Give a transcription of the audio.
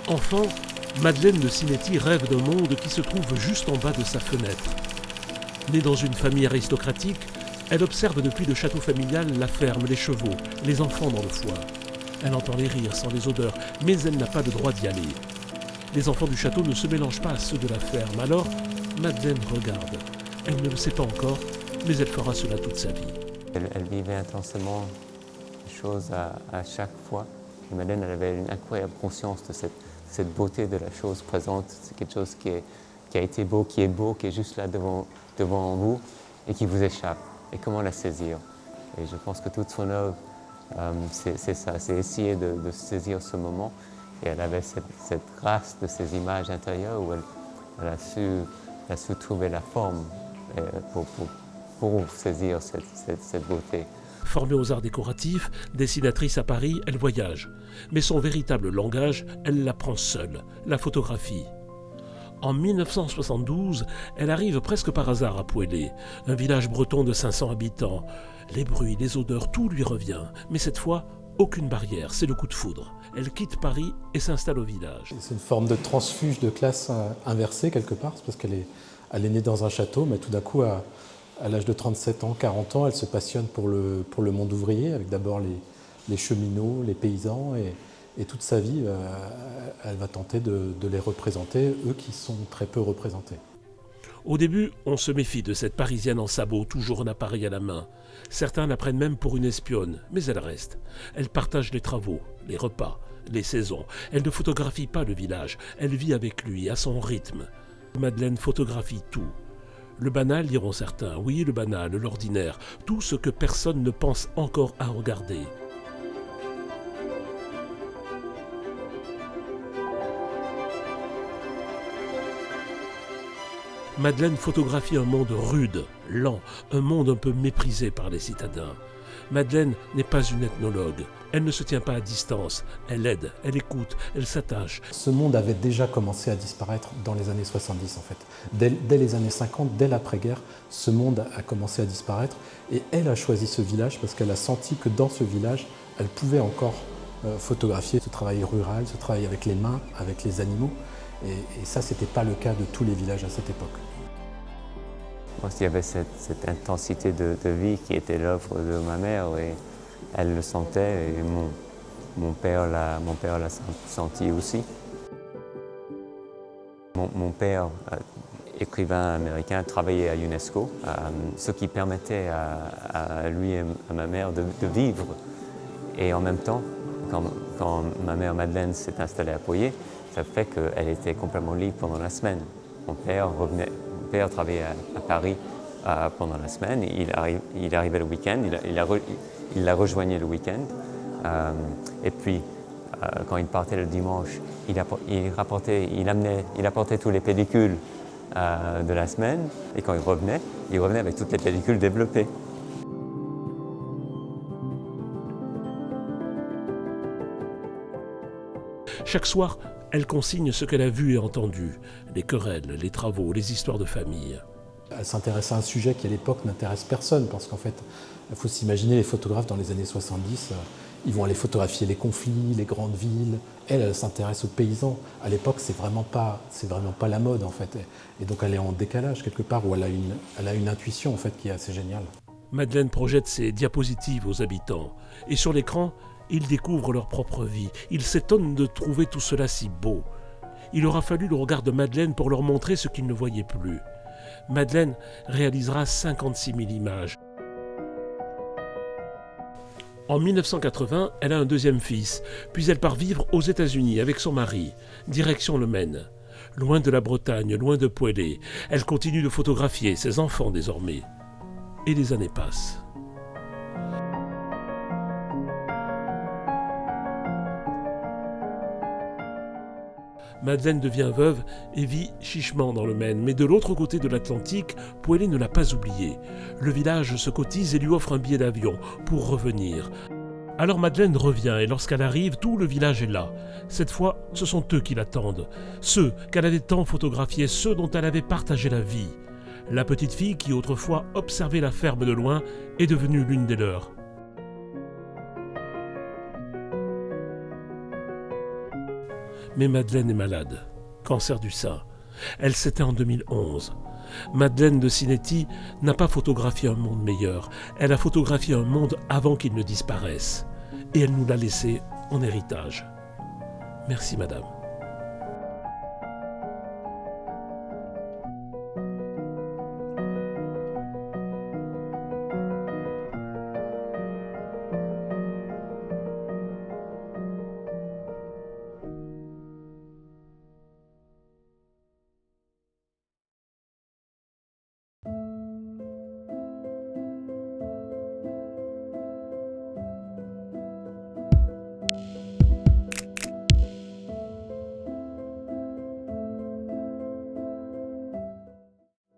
Enfant, Madeleine de Cinetti rêve d'un monde qui se trouve juste en bas de sa fenêtre. Née dans une famille aristocratique, elle observe depuis le château familial la ferme, les chevaux, les enfants dans le foin. Elle entend les rires sans les odeurs, mais elle n'a pas le droit d'y aller. Les enfants du château ne se mélangent pas à ceux de la ferme, alors Madeleine regarde. Elle ne le sait pas encore, mais elle fera cela toute sa vie. Elle vivait intensément les choses à chaque fois. Et Madeleine, elle avait une incroyable conscience de cette beauté de la chose présente. C'est quelque chose qui a été beau, qui est juste là devant vous et qui vous échappe. Et comment la saisir? Et je pense que toute son œuvre, c'est ça, c'est essayer de saisir ce moment. Et elle avait cette grâce de ces images intérieures où elle a su trouver la forme pour saisir cette beauté. Formée aux arts décoratifs, dessinatrice à Paris, elle voyage. Mais son véritable langage, elle l'apprend seule, la photographie. En 1972, elle arrive presque par hasard à Pouélé, un village breton de 500 habitants. Les bruits, les odeurs, tout lui revient. Mais cette fois, aucune barrière, c'est le coup de foudre. Elle quitte Paris et s'installe au village. C'est une forme de transfuge de classe inversée quelque part, parce qu'elle est née dans un château, mais tout d'un coup, à l'âge de 37 ans, 40 ans, elle se passionne pour le monde ouvrier, avec d'abord les cheminots, les paysans, et toute sa vie, elle va tenter de les représenter, eux qui sont très peu représentés. Au début, on se méfie de cette Parisienne en sabots, toujours un appareil à la main. Certains la prennent même pour une espionne, mais elle reste. Elle partage les travaux, les repas, les saisons. Elle ne photographie pas le village, elle vit avec lui, à son rythme. Madeleine photographie tout. Le banal, diront certains. Oui, le banal, l'ordinaire. Tout ce que personne ne pense encore à regarder. Madeleine photographie un monde rude, lent, un monde un peu méprisé par les citadins. Madeleine n'est pas une ethnologue. Elle ne se tient pas à distance. Elle aide, elle écoute, elle s'attache. Ce monde avait déjà commencé à disparaître dans les années 70 en fait. Dès les années 50, dès l'après-guerre, ce monde a commencé à disparaître et elle a choisi ce village parce qu'elle a senti que dans ce village, elle pouvait encore photographier ce travail rural, ce travail avec les mains, avec les animaux. Et ça, ce n'était pas le cas de tous les villages à cette époque. Il y avait cette intensité de vie qui était l'œuvre de ma mère et elle le sentait et mon père l'a senti aussi. Mon père, écrivain américain, travaillait à UNESCO, ce qui permettait à lui et à ma mère de vivre. Et en même temps, quand ma mère Madeleine s'est installée à Pouillé, ça fait qu'elle était complètement libre pendant la semaine. Mon père travaillait à Paris pendant la semaine. Il arrivait le week-end, il la rejoignait le week-end. Et puis, quand il partait le dimanche, il apportait tous les pellicules de la semaine. Et quand il revenait avec toutes les pellicules développées. Chaque soir, elle consigne ce qu'elle a vu et entendu, les querelles, les travaux, les histoires de famille. Elle s'intéresse à un sujet qui à l'époque n'intéresse personne, parce qu'en fait, il faut s'imaginer les photographes dans les années 70, ils vont aller photographier les conflits, les grandes villes. Elle s'intéresse aux paysans. À l'époque, c'est vraiment pas la mode en fait. Et donc elle est en décalage quelque part, où elle a une intuition en fait qui est assez géniale. Madeleine projette ses diapositives aux habitants. Et sur l'écran, ils découvrent leur propre vie. Ils s'étonnent de trouver tout cela si beau. Il aura fallu le regard de Madeleine pour leur montrer ce qu'ils ne voyaient plus. Madeleine réalisera 56 000 images. En 1980, elle a un deuxième fils, puis elle part vivre aux États-Unis avec son mari, direction le Maine. Loin de la Bretagne, loin de Pouélé, elle continue de photographier ses enfants désormais. Et les années passent. Madeleine devient veuve et vit chichement dans le Maine. Mais de l'autre côté de l'Atlantique, Pouélé ne l'a pas oublié. Le village se cotise et lui offre un billet d'avion pour revenir. Alors Madeleine revient et lorsqu'elle arrive, tout le village est là. Cette fois, ce sont eux qui l'attendent. Ceux qu'elle avait tant photographiés, ceux dont elle avait partagé la vie. La petite fille qui autrefois observait la ferme de loin est devenue l'une des leurs. Mais Madeleine est malade. Cancer du sein. Elle s'éteint en 2011. Madeleine de Cinetti n'a pas photographié un monde meilleur. Elle a photographié un monde avant qu'il ne disparaisse. Et elle nous l'a laissé en héritage. Merci madame.